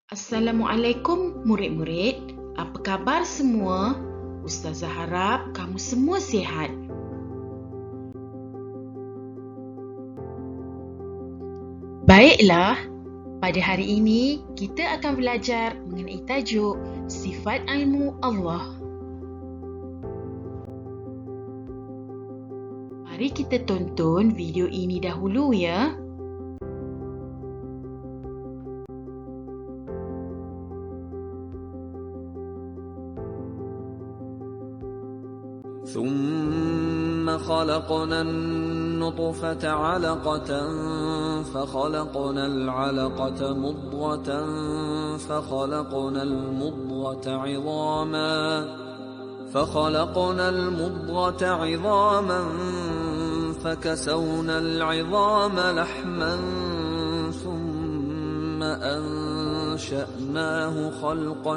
Assalamualaikum murid-murid. Apa khabar semua? Ustazah harap kamu semua sihat. Baiklah, pada hari ini kita akan belajar mengenai tajuk sifat ilmu Allah. Mari kita tonton video ini dahulu ya. ثم خلقنا النطفة علقة فخلقنا العلقة مضغة فخلقنا المضغة عظاما فكسونا العظام لحما ثم أنشأناه خلقا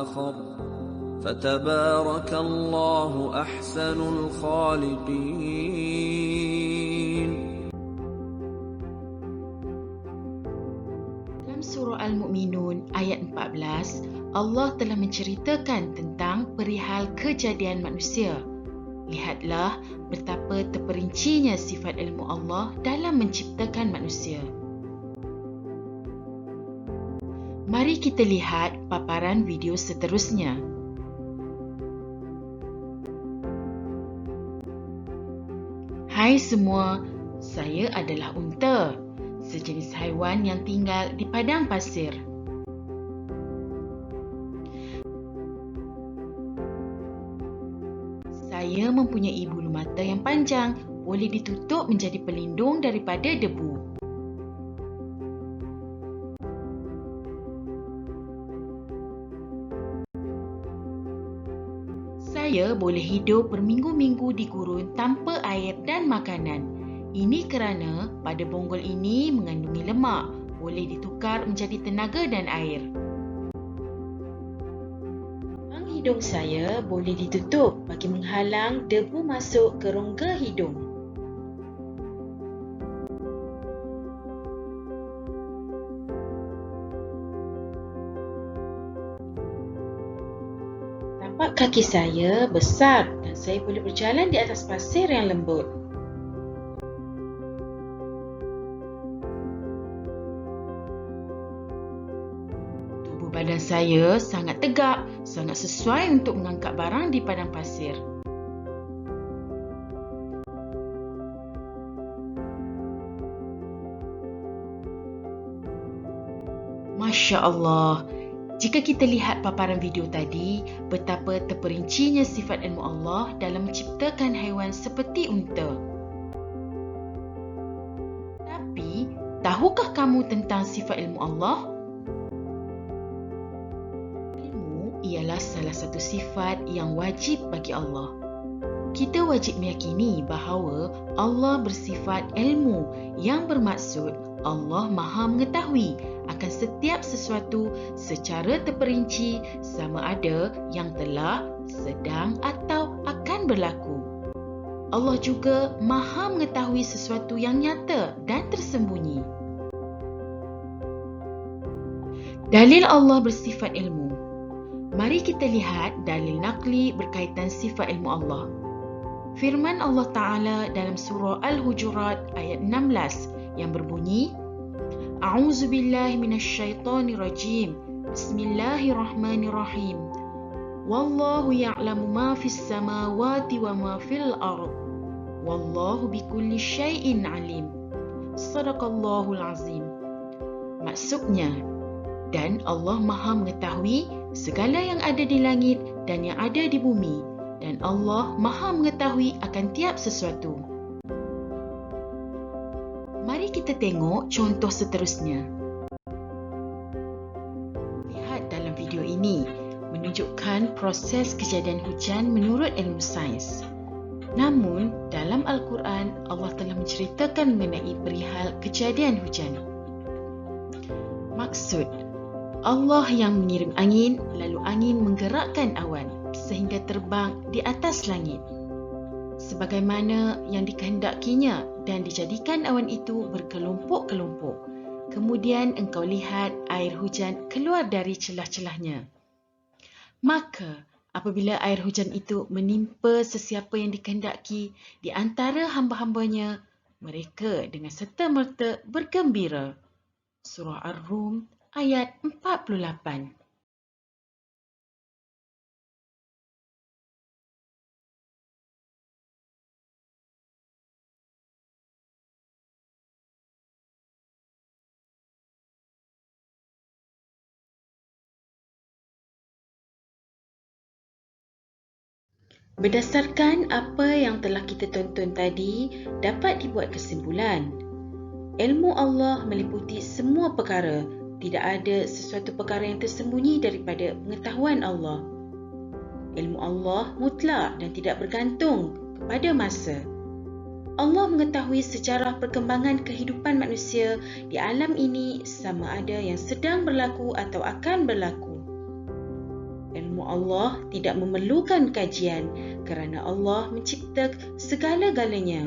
آخر فتبارك الله أحسن الخالقين. Dalam surah Al-Mu'minun ayat 14, Allah telah menceritakan tentang perihal kejadian manusia. Lihatlah betapa terperincinya sifat ilmu Allah dalam menciptakan manusia. Mari kita lihat paparan video seterusnya. Hai semua, saya adalah unta, sejenis haiwan yang tinggal di padang pasir. Saya mempunyai bulu mata yang panjang, boleh ditutup menjadi pelindung daripada debu. Saya boleh hidup berminggu-minggu di gurun tanpa air dan makanan. Ini kerana pada bonggol ini mengandungi lemak, boleh ditukar menjadi tenaga dan air. Hidung saya boleh ditutup bagi menghalang debu masuk ke rongga hidung. Tapak kaki saya besar dan saya boleh berjalan di atas pasir yang lembut. Tubuh badan saya sangat tegak, sangat sesuai untuk mengangkat barang di padang pasir. Masya Allah. Jika kita lihat paparan video tadi, betapa terperincinya sifat ilmu Allah dalam menciptakan haiwan seperti unta. Tapi, tahukah kamu tentang sifat ilmu Allah? Ilmu ialah salah satu sifat yang wajib bagi Allah. Kita wajib meyakini bahawa Allah bersifat ilmu yang bermaksud Allah Maha mengetahui akan setiap sesuatu secara terperinci sama ada yang telah, sedang atau akan berlaku. Allah juga Maha mengetahui sesuatu yang nyata dan tersembunyi. Dalil Allah bersifat ilmu. Mari kita lihat dalil naqli berkaitan sifat ilmu Allah. Firman Allah Ta'ala dalam surah Al-Hujurat ayat 16 yang berbunyi, A'udzubillahi minasyaitonirrajim. Bismillahirrahmanirrahim. Wallahu ya'lamu ma fis samawati wa ma fil ard. Wallahu bikulli syai'in alim. Shadaqallahul azim. Maksudnya, dan Allah Maha mengetahui segala yang ada di langit dan yang ada di bumi, dan Allah Maha mengetahui akan tiap sesuatu. Mari kita tengok contoh seterusnya. Lihat dalam video ini, menunjukkan proses kejadian hujan menurut ilmu sains. Namun, dalam Al-Quran, Allah telah menceritakan mengenai perihal kejadian hujan. Maksud, Allah yang mengirim angin, lalu angin menggerakkan awan sehingga terbang di atas langit, sebagaimana yang dikehendakinya, dan dijadikan awan itu berkelompok-kelompok. Kemudian engkau lihat air hujan keluar dari celah-celahnya. Maka, apabila air hujan itu menimpa sesiapa yang dikehendaki di antara hamba-hambanya, mereka dengan serta-merta bergembira. Surah Ar-Rum ayat 48. Berdasarkan apa yang telah kita tonton tadi, dapat dibuat kesimpulan. Ilmu Allah meliputi semua perkara. Tidak ada sesuatu perkara yang tersembunyi daripada pengetahuan Allah. Ilmu Allah mutlak dan tidak bergantung kepada masa. Allah mengetahui sejarah perkembangan kehidupan manusia di alam ini sama ada yang sedang berlaku atau akan berlaku. Ilmu Allah tidak memerlukan kajian kerana Allah mencipta segala-galanya.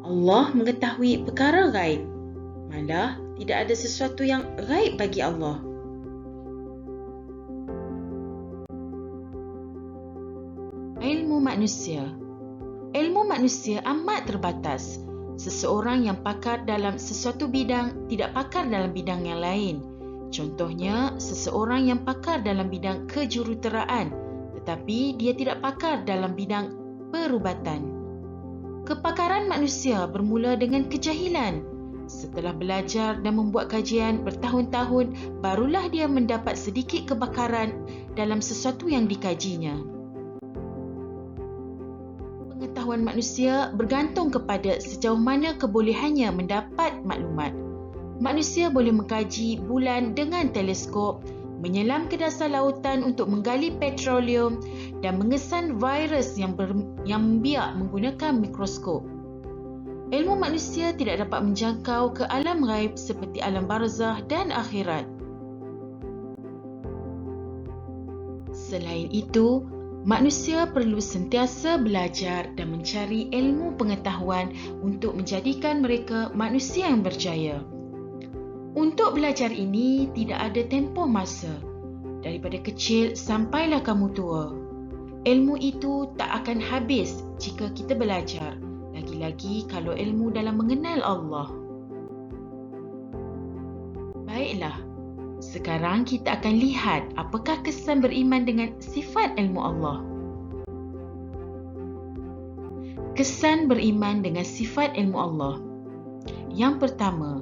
Allah mengetahui perkara gaib. Malah tidak ada sesuatu yang gaib bagi Allah. Ilmu manusia. Ilmu manusia amat terbatas. Seseorang yang pakar dalam sesuatu bidang tidak pakar dalam bidang yang lain. Contohnya, seseorang yang pakar dalam bidang kejuruteraan tetapi dia tidak pakar dalam bidang perubatan. Kepakaran manusia bermula dengan kejahilan. Setelah belajar dan membuat kajian bertahun-tahun, barulah dia mendapat sedikit kepakaran dalam sesuatu yang dikajinya. Pengetahuan manusia bergantung kepada sejauh mana kebolehannya mendapat maklumat. Manusia boleh mengkaji bulan dengan teleskop, menyelam ke dasar lautan untuk menggali petroleum dan mengesan virus yang biak menggunakan mikroskop. Ilmu manusia tidak dapat menjangkau ke alam ghaib seperti alam barzah dan akhirat. Selain itu, manusia perlu sentiasa belajar dan mencari ilmu pengetahuan untuk menjadikan mereka manusia yang berjaya. Untuk belajar ini tidak ada tempoh masa. Daripada kecil sampailah kamu tua. Ilmu itu tak akan habis jika kita belajar. Lagi-lagi kalau ilmu dalam mengenal Allah. Baiklah, sekarang kita akan lihat apakah kesan beriman dengan sifat ilmu Allah. Kesan beriman dengan sifat ilmu Allah. Yang pertama,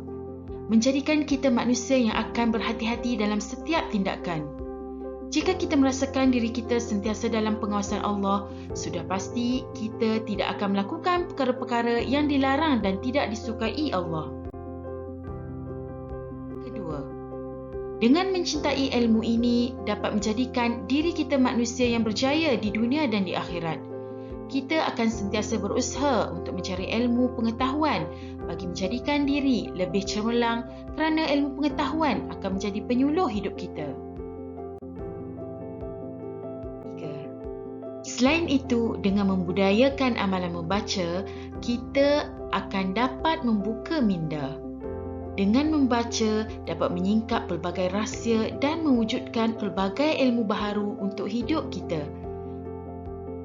menjadikan kita manusia yang akan berhati-hati dalam setiap tindakan. Jika kita merasakan diri kita sentiasa dalam pengawasan Allah, sudah pasti kita tidak akan melakukan perkara-perkara yang dilarang dan tidak disukai Allah. Kedua, dengan mencintai ilmu ini dapat menjadikan diri kita manusia yang berjaya di dunia dan di akhirat. Kita akan sentiasa berusaha untuk mencari ilmu pengetahuan bagi menjadikan diri lebih cemerlang kerana ilmu pengetahuan akan menjadi penyuluh hidup kita. 3. Selain itu, dengan membudayakan amalan membaca, kita akan dapat membuka minda. Dengan membaca, dapat menyingkap pelbagai rahsia dan mewujudkan pelbagai ilmu baharu untuk hidup kita.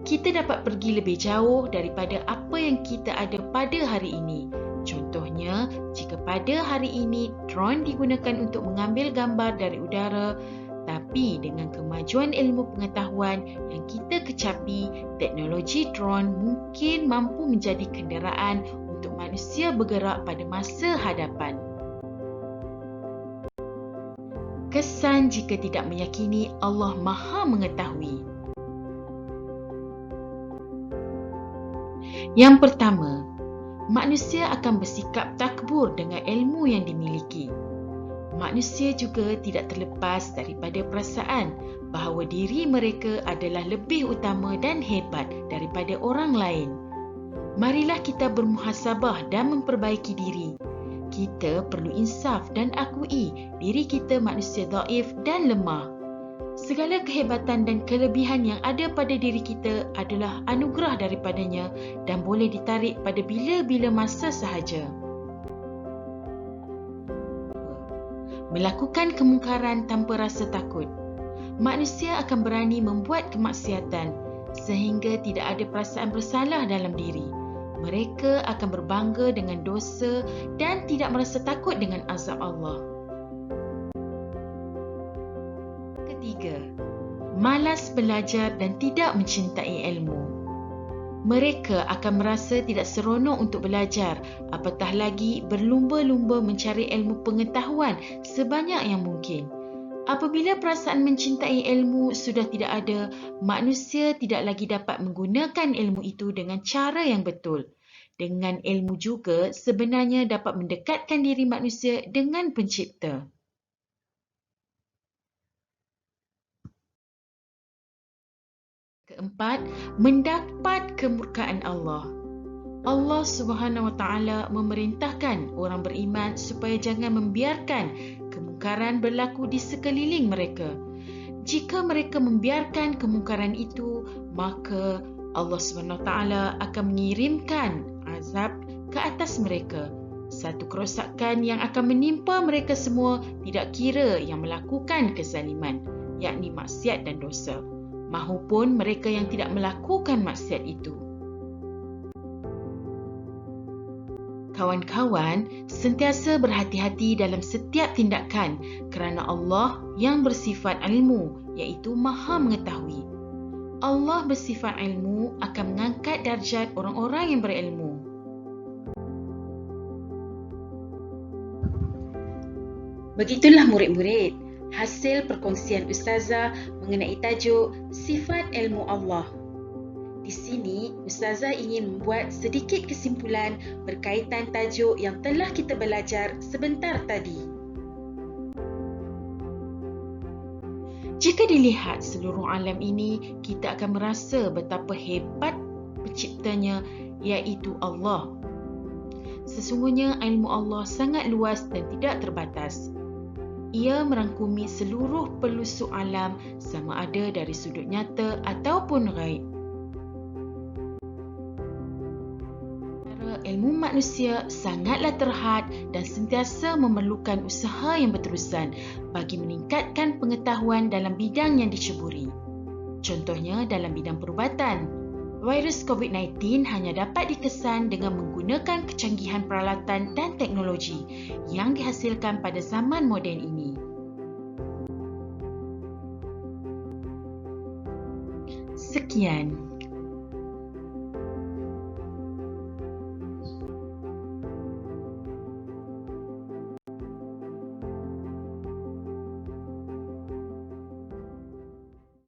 Kita dapat pergi lebih jauh daripada apa yang kita ada pada hari ini. Contohnya, jika pada hari ini drone digunakan untuk mengambil gambar dari udara, tapi dengan kemajuan ilmu pengetahuan yang kita kecapi, teknologi drone mungkin mampu menjadi kenderaan untuk manusia bergerak pada masa hadapan. Kesan jika tidak meyakini Allah Maha Mengetahui. Yang pertama, manusia akan bersikap takbur dengan ilmu yang dimiliki. Manusia juga tidak terlepas daripada perasaan bahawa diri mereka adalah lebih utama dan hebat daripada orang lain. Marilah kita bermuhasabah dan memperbaiki diri. Kita perlu insaf dan akui diri kita manusia dhaif dan lemah. Segala kehebatan dan kelebihan yang ada pada diri kita adalah anugerah daripadanya dan boleh ditarik pada bila-bila masa sahaja. melakukan kemungkaran tanpa rasa takut. Manusia akan berani membuat kemaksiatan sehingga tidak ada perasaan bersalah dalam diri. Mereka akan berbangga dengan dosa dan tidak merasa takut dengan azab Allah. Ketiga, malas belajar dan tidak mencintai ilmu. Mereka akan merasa tidak seronok untuk belajar, apatah lagi berlumba-lumba mencari ilmu pengetahuan sebanyak yang mungkin. Apabila perasaan mencintai ilmu sudah tidak ada, manusia tidak lagi dapat menggunakan ilmu itu dengan cara yang betul. Dengan ilmu juga sebenarnya dapat mendekatkan diri manusia dengan Pencipta. Keempat, mendapat kemurkaan Allah. Allah Subhanahu Wa Taala memerintahkan orang beriman supaya jangan membiarkan kemungkaran berlaku di sekeliling mereka. Jika mereka membiarkan kemungkaran itu, maka Allah Subhanahu Wa Taala akan mengirimkan azab ke atas mereka. Satu kerosakan yang akan menimpa mereka semua, tidak kira yang melakukan kezaliman, yakni maksiat dan dosa, mahupun mereka yang tidak melakukan maksiat itu. Kawan-kawan, sentiasa berhati-hati dalam setiap tindakan kerana Allah yang bersifat ilmu, iaitu Maha mengetahui. Allah bersifat ilmu akan mengangkat darjat orang-orang yang berilmu. Begitulah murid-murid, hasil perkongsian Ustazah mengenai tajuk Sifat Ilmu Allah. Di sini, Ustazah ingin membuat sedikit kesimpulan berkaitan tajuk yang telah kita belajar sebentar tadi. Jika dilihat seluruh alam ini, kita akan merasa betapa hebat penciptanya, iaitu Allah. Sesungguhnya ilmu Allah sangat luas dan tidak terbatas. Ia merangkumi seluruh pelosok alam sama ada dari sudut nyata ataupun ghaib. Ilmu manusia sangatlah terhad dan sentiasa memerlukan usaha yang berterusan bagi meningkatkan pengetahuan dalam bidang yang diceburi. Contohnya dalam bidang perubatan. Virus COVID-19 hanya dapat dikesan dengan menggunakan kecanggihan peralatan dan teknologi yang dihasilkan pada zaman moden ini. Sekian.